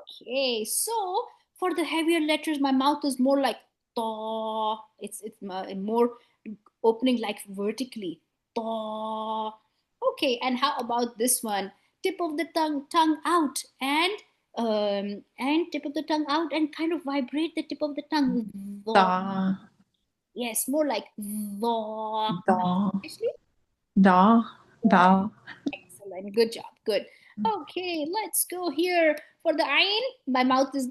Okay, so for the heavier letters, my mouth is more like ta. It's more opening like vertically. Ta. Okay, and how about this one? Tip of the tongue out, and tip of the tongue out, and kind of vibrate the tip of the tongue. Thaw. Da, Yes, more like thaw. da, Actually, da, da. excellent. Good job. Good. Okay, let's go here for the ayn. My mouth is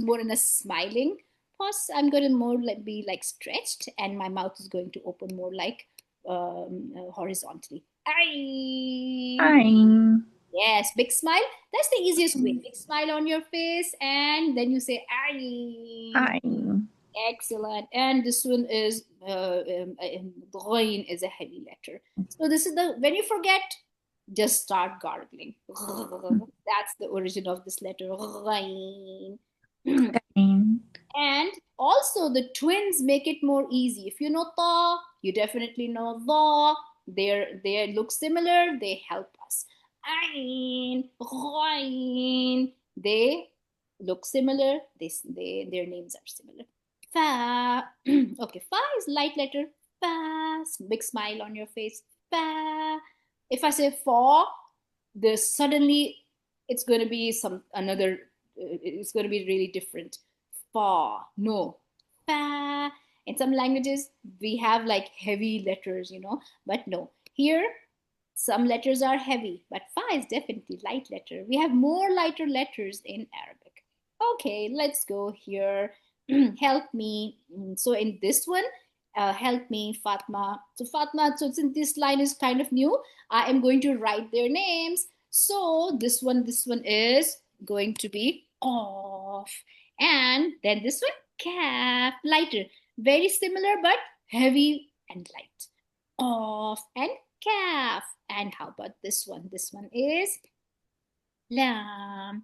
more in a smiling pause. I'm going to more like be like stretched, and my mouth is going to open more like horizontally. Ayn. Ein, Yes, big smile. That's the easiest way. Big smile on your face, and then you say ayn. ein. Excellent. And this one is Ghain is a heavy letter. So this is the when you forget, just start gargling. That's the origin of this letter. Ghain. Ein. And also the twins make it more easy. If you know ta, you definitely know the. They look similar. They help us. Ain, ghain. They look similar. Their names are similar. Fa. Okay, fa is light letter. Fa. Big smile on your face. Fa. If I say fa, there's suddenly it's going to be some another. It's going to be really different. Fa. No. Fa. In some languages, we have like heavy letters, but no. Here, some letters are heavy, but fa is definitely light letter. We have more lighter letters in Arabic. Okay, let's go here. Help me. So in this one, help me, Fatma. So Fatma, so since this line is kind of new, I am going to write their names. So this one is going to be off. And then this one, calf, lighter. Very similar, but heavy and light. Off and calf. And how about this one? This one is lamb.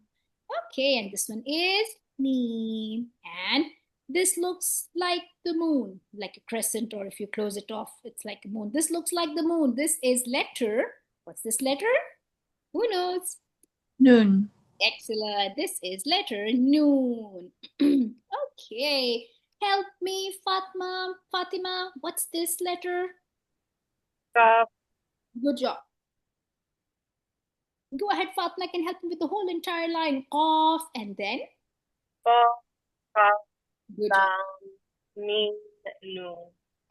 Okay, and this one is me. And this looks like the moon, like a crescent, or if you close it off, it's like a moon. This looks like the moon. This is letter. What's this letter? Who knows? Nun. Excellent. This is letter noon. Okay. Help me, Fatima. What's this letter? Kaf. Good job. Go ahead, Fatima can help me with the whole entire line. Off and then. Fa, kaf, Good job. lam, mim, nun.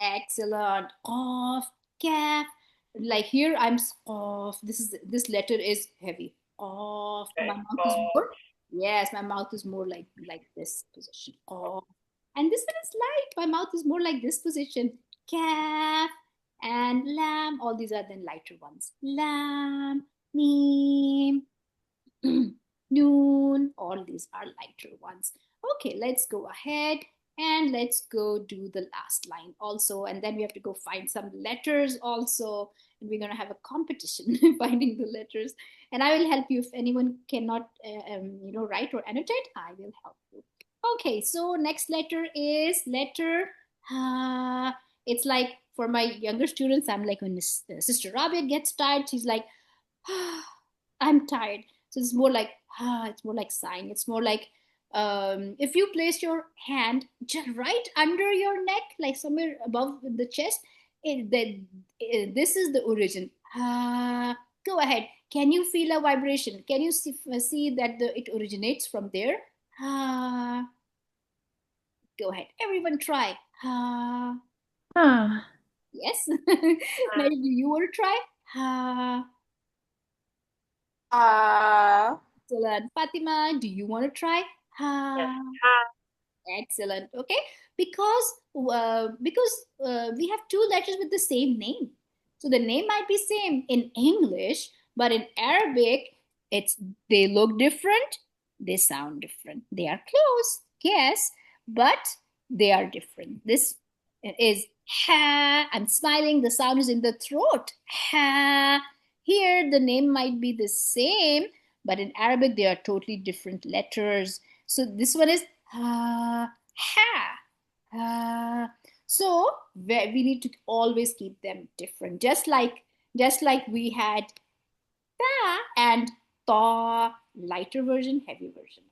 Excellent. Off, calf. Like here, I'm off. This letter is heavy. Off. My Okay, mouth is kaf. more. Yes, my mouth is more like this position. Off. And this one is light. My mouth is more like this position. Calf and lamb. All these are then lighter ones. Lamb, meme, noon. All these are lighter ones. Okay, let's go ahead and let's go do the last line also. And then we have to go find some letters also. And we're going to have a competition finding the letters. And I will help you if anyone cannot, write or annotate. I will help you. Okay, so next letter is letter. Uh, it's like for my younger students, I'm like when Sister Rabia gets tired, she's like, I'm tired. So it's more like it's more like sighing. It's more like if you place your hand just right under your neck, like somewhere above the chest, this is the origin. Go ahead. Can you feel a vibration? Can you see that it originates from there? Ah, go ahead. Everyone try. Ah, Yes. Maybe you will try. ah. Excellent. Fatima, do you want to try? Yes, ha. Excellent. Okay, because we have two letters with the same name, so the name might be same in English, but in Arabic, it's they look different, they sound different. They are close, yes, but they are different. This is ha. I'm smiling. The sound is in the throat. Ha. Here, the name might be the same, but in Arabic, they are totally different letters. So this one is ha. So we need to always keep them different, just like we had ta and Ta, lighter version, heavy version.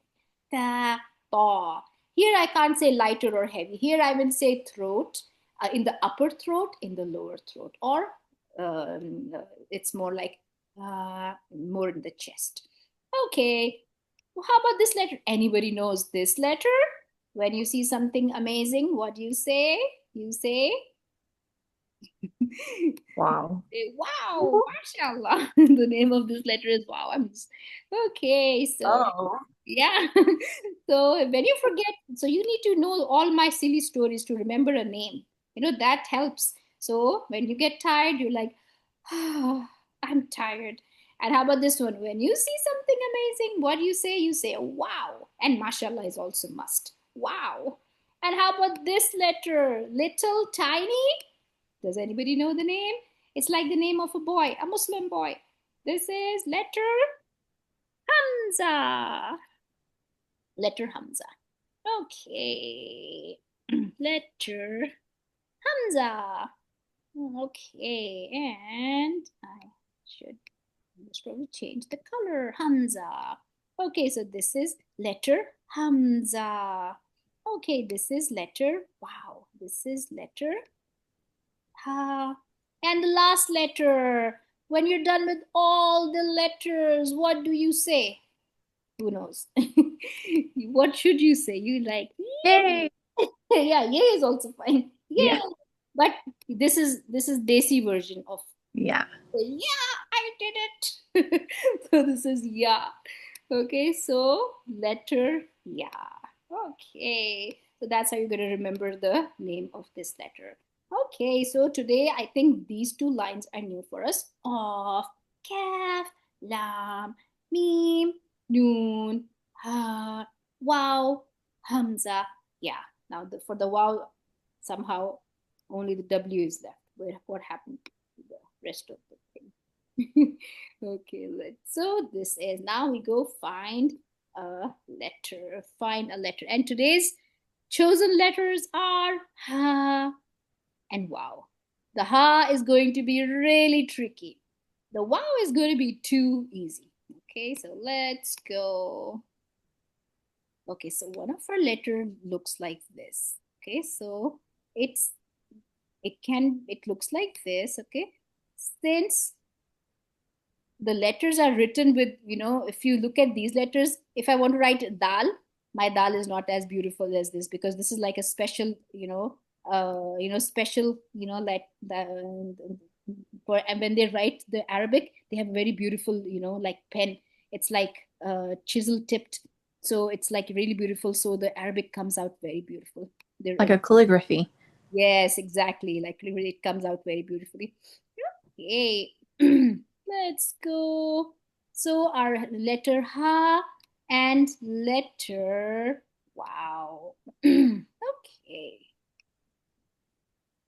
Ta, ta. Here I can't say lighter or heavy. Here I will say throat, in the upper throat, in the lower throat, or it's more like more in the chest. Okay. Well, how about this letter? Anybody knows this letter? When you see something amazing, what do you say? You say, Wow. wow, mashallah. The name of this letter is wow. Okay, so Oh. yeah. So when you forget, so you need to know all my silly stories to remember a name. That helps. So when you get tired, you're like, oh, I'm tired. And how about this one? When you see something amazing, what do you say? You say, wow. And mashallah is also must. Wow. And how about this letter? Little, tiny? Does anybody know the name? It's like the name of a boy, a Muslim boy. This is letter Hamza. Letter Hamza. Okay. Letter Hamza. Okay. And I should most probably change the color. Hamza. Okay, so this is letter Hamza. Okay, this is letter, wow, this is letter Ha. And the last letter. When you're done with all the letters, what do you say? Who knows? What should you say? You like, Yay. yeah, yay is also fine. Yeah. Yay. But this is Desi version of, Yeah. yeah, I did it. So this is yeah. Okay, so letter yeah. Okay, so that's how you're going to remember the name of this letter. Okay, so today I think these two lines are new for us. Of, kaf, lam, mim, noon, ha, wow, hamza. Yeah, now for the wow, somehow only the W is left. What happened to the rest of the thing? Okay, so this is, now we go find a letter. Find a letter. And today's chosen letters are ha and wow. The ha is going to be really tricky. The wow is going to be too easy. Okay, so let's go. Okay, so one of our letter looks like this. Okay, so it's it looks like this. Okay, since the letters are written with, if you look at these letters, if I want to write dal, my dal is not as beautiful as this, because this is like a special, special, like the for, and when they write the Arabic, they have a very beautiful, like pen. It's like chisel tipped, so it's like really beautiful, so the Arabic comes out very beautiful. Like a calligraphy. Yes, exactly, like it comes out very beautifully. Okay. Let's go. So our letter ha and letter wow. Okay.